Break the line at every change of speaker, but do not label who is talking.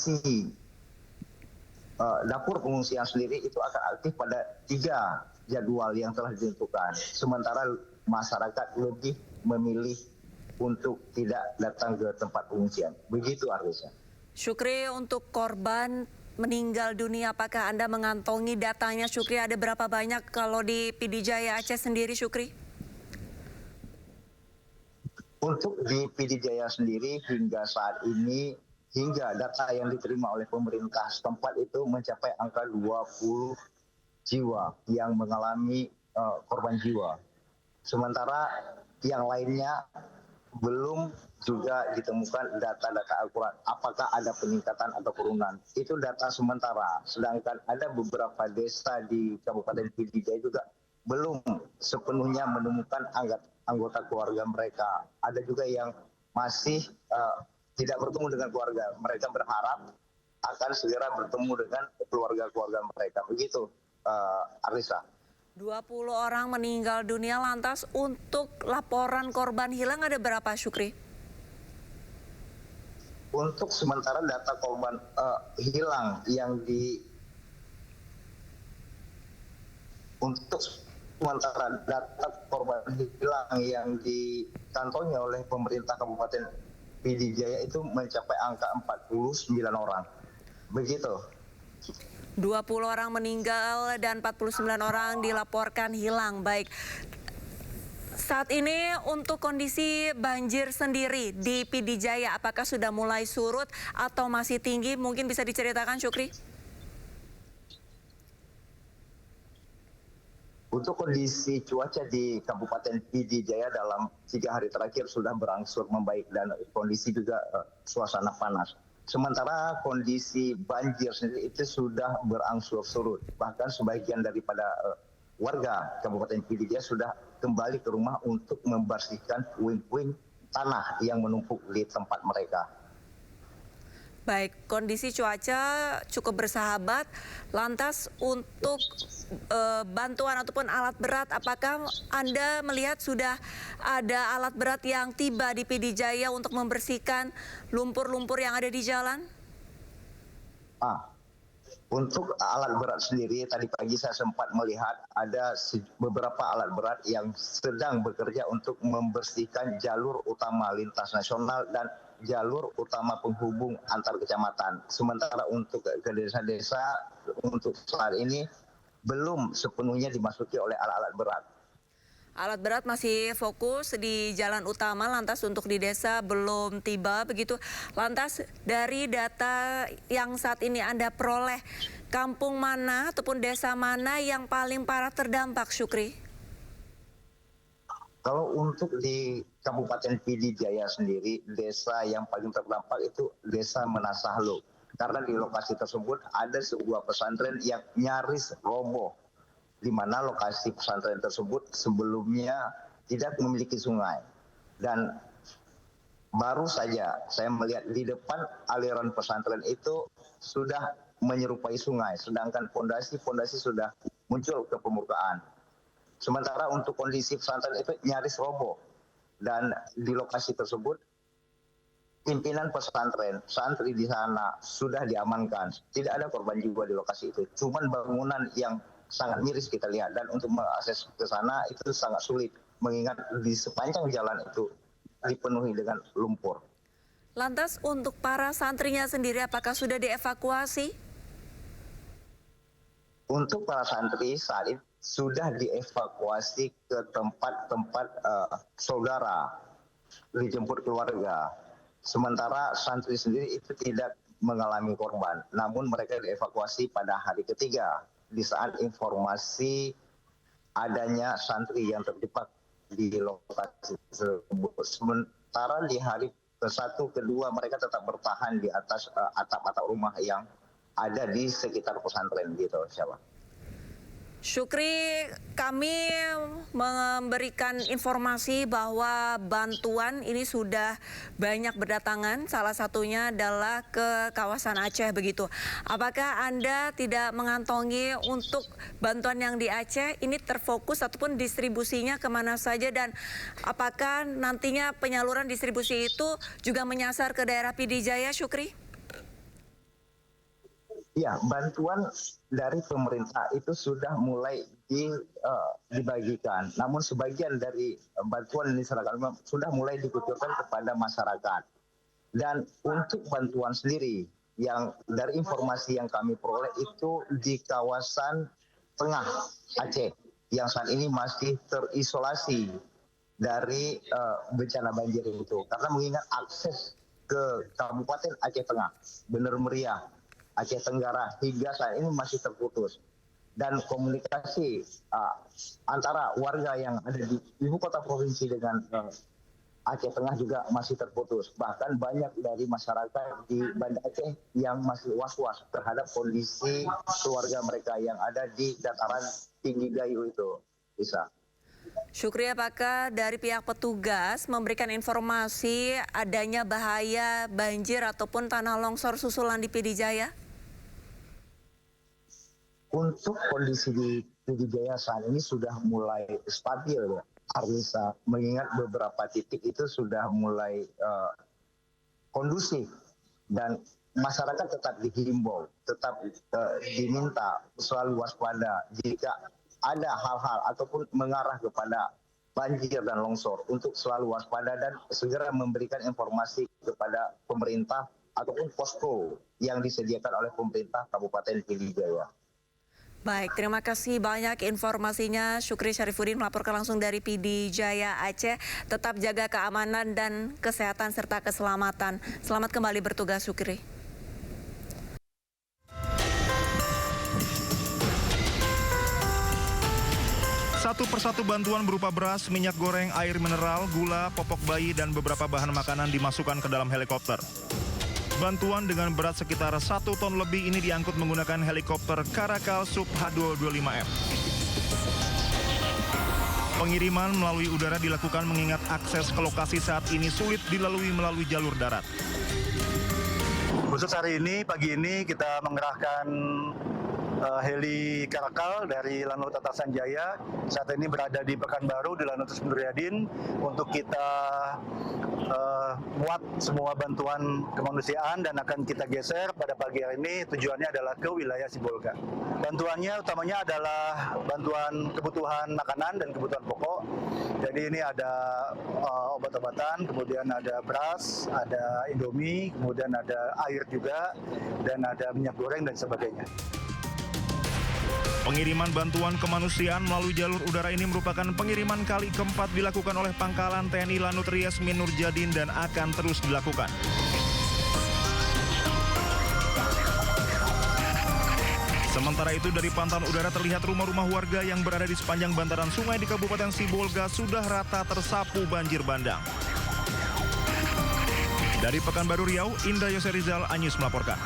kondisi dapur pengungsian sendiri itu akan aktif pada 3 jadwal yang telah ditentukan. Sementara masyarakat lebih memilih untuk tidak datang ke tempat pengungsian. Begitu Arisa.
Syukri, untuk korban meninggal dunia, apakah Anda mengantongi datanya, Syukri? Ada berapa banyak kalau di PD Jaya Aceh sendiri, Syukri?
Untuk di PD Jaya sendiri hingga saat ini, hingga data yang diterima oleh pemerintah setempat itu mencapai angka 20 jiwa yang mengalami korban jiwa. Sementara yang lainnya belum juga ditemukan data-data akurat apakah ada peningkatan atau penurunan. Itu data sementara. Sedangkan ada beberapa desa di Kabupaten PD Jaya juga belum sepenuhnya menemukan anggota keluarga mereka. Ada juga yang masih tidak bertemu dengan keluarga. Mereka berharap akan segera bertemu dengan keluarga-keluarga mereka. Begitu, Arisa.
20 orang meninggal dunia, lantas untuk laporan korban hilang ada berapa, Syukri?
Untuk sementara data korban hilang yang untuk sementara data korban hilang yang dikantongi oleh pemerintah Kabupaten PD Jaya itu mencapai angka 49 orang. Begitu.
20 orang meninggal dan 49 orang dilaporkan hilang. Baik. Saat ini untuk kondisi banjir sendiri di PD Jaya, apakah sudah mulai surut atau masih tinggi? Mungkin bisa diceritakan, Syukri?
Untuk kondisi cuaca di Kabupaten PD Jaya dalam 3 hari terakhir sudah berangsur membaik dan kondisi juga suasana panas. Sementara kondisi banjir sendiri itu sudah berangsur surut. Bahkan sebagian daripada warga Kabupaten PD Jaya sudah kembali ke rumah untuk membersihkan puing-puing tanah yang menumpuk di tempat mereka.
Baik, kondisi cuaca cukup bersahabat. Lantas untuk bantuan ataupun alat berat, apakah Anda melihat sudah ada alat berat yang tiba di PD Jaya untuk membersihkan lumpur-lumpur yang ada di jalan?
Untuk alat berat sendiri, tadi pagi saya sempat melihat ada beberapa alat berat yang sedang bekerja untuk membersihkan jalur utama lintas nasional dan jalur utama penghubung antar kecamatan. Sementara untuk ke desa-desa untuk saat ini belum sepenuhnya dimasuki oleh alat-alat berat.
Alat berat masih fokus di jalan utama, lantas untuk di desa belum tiba begitu. Lantas dari data yang saat ini Anda peroleh, kampung mana ataupun desa mana yang paling parah terdampak, Syukri?
Kalau untuk di Kabupaten PD Jaya sendiri, desa yang paling terdampak itu Desa Menasahlo. Karena di lokasi tersebut ada sebuah pesantren yang nyaris roboh, di mana lokasi pesantren tersebut sebelumnya tidak memiliki sungai. Dan baru saja saya melihat di depan aliran pesantren itu sudah menyerupai sungai, sedangkan fondasi-fondasi sudah muncul ke permukaan. Sementara untuk kondisi pesantren itu nyaris roboh. Dan di lokasi tersebut pimpinan pesantren, santri di sana sudah diamankan. Tidak ada korban jiwa di lokasi itu. Cuman bangunan yang sangat miris kita lihat, dan untuk mengakses ke sana itu sangat sulit mengingat di sepanjang jalan itu dipenuhi dengan lumpur.
Lantas untuk para santrinya sendiri apakah sudah dievakuasi?
Untuk para santri saat ini sudah dievakuasi ke tempat-tempat saudara, dijemput keluarga. Sementara santri sendiri itu tidak mengalami korban, namun mereka dievakuasi pada hari ketiga di saat informasi adanya santri yang terjebak di lokasi tersebut. Sementara di hari ke-1, ke-2 mereka tetap bertahan di atas atap-atap rumah yang ada di sekitar pesantren gitu, siapa.
Syukri, kami memberikan informasi bahwa bantuan ini sudah banyak berdatangan, salah satunya adalah ke kawasan Aceh begitu. Apakah Anda tidak mengantongi untuk bantuan yang di Aceh ini terfokus ataupun distribusinya kemana saja, dan apakah nantinya penyaluran distribusi itu juga menyasar ke daerah PD Jaya, Syukri?
Ya, bantuan dari pemerintah itu sudah mulai dibagikan. Namun sebagian dari bantuan ini sudah mulai dikucurkan kepada masyarakat. Dan untuk bantuan sendiri, yang dari informasi yang kami peroleh itu di kawasan tengah Aceh, yang saat ini masih terisolasi dari bencana banjir itu. Karena mengingat akses ke Kabupaten Aceh Tengah, Bener Meriah, Aceh Tenggara hingga saat ini masih terputus, dan komunikasi antara warga yang ada di ibu kota provinsi dengan Aceh Tengah juga masih terputus. Bahkan banyak dari masyarakat di Banda Aceh yang masih was-was terhadap kondisi keluarga mereka yang ada di dataran tinggi Gayo itu. Bisa.
Syukri, apakah dari pihak petugas memberikan informasi adanya bahaya banjir ataupun tanah longsor susulan di PD Jaya?
Untuk kondisi di PD Jaya saat ini sudah mulai stabil ya, Arisa, mengingat beberapa titik itu sudah mulai kondusif dan masyarakat tetap dihimbau, tetap diminta selalu waspada jika ada hal-hal ataupun mengarah kepada banjir dan longsor untuk selalu waspada dan segera memberikan informasi kepada pemerintah ataupun posko yang disediakan oleh pemerintah Kabupaten PD Jaya.
Baik, terima kasih banyak informasinya. Syukri Syarifuddin melaporkan langsung dari PD Jaya Aceh. Tetap jaga keamanan dan kesehatan serta keselamatan. Selamat kembali bertugas, Syukri.
Satu persatu bantuan berupa beras, minyak goreng, air mineral, gula, popok bayi, dan beberapa bahan makanan dimasukkan ke dalam helikopter. Bantuan dengan berat sekitar 1 ton lebih ini diangkut menggunakan helikopter Caracal Sub H225F. Pengiriman melalui udara dilakukan mengingat akses ke lokasi saat ini sulit dilalui melalui jalur darat.
Khusus hari ini, pagi ini kita mengerahkan heli Caracal dari Lanut Atasan Jaya. Saat ini berada di Pekanbaru di Lanut Nuryadin untuk kita muat semua bantuan kemanusiaan dan akan kita geser pada pagi hari ini. Tujuannya adalah ke wilayah Sibolga. Bantuannya utamanya adalah bantuan kebutuhan makanan dan kebutuhan pokok. Jadi ini ada obat-obatan, kemudian ada beras, ada Indomie, kemudian ada air juga, dan ada minyak goreng dan sebagainya.
Pengiriman bantuan kemanusiaan melalui jalur udara ini merupakan pengiriman kali keempat dilakukan oleh Pangkalan TNI Lanut Rias Min Nurjadin dan akan terus dilakukan. Sementara itu dari pantauan udara terlihat rumah-rumah warga yang berada di sepanjang bantaran sungai di Kabupaten Sibolga sudah rata tersapu banjir bandang. Dari Pekanbaru Riau, Indra Yose Rizal, Anyus melaporkan.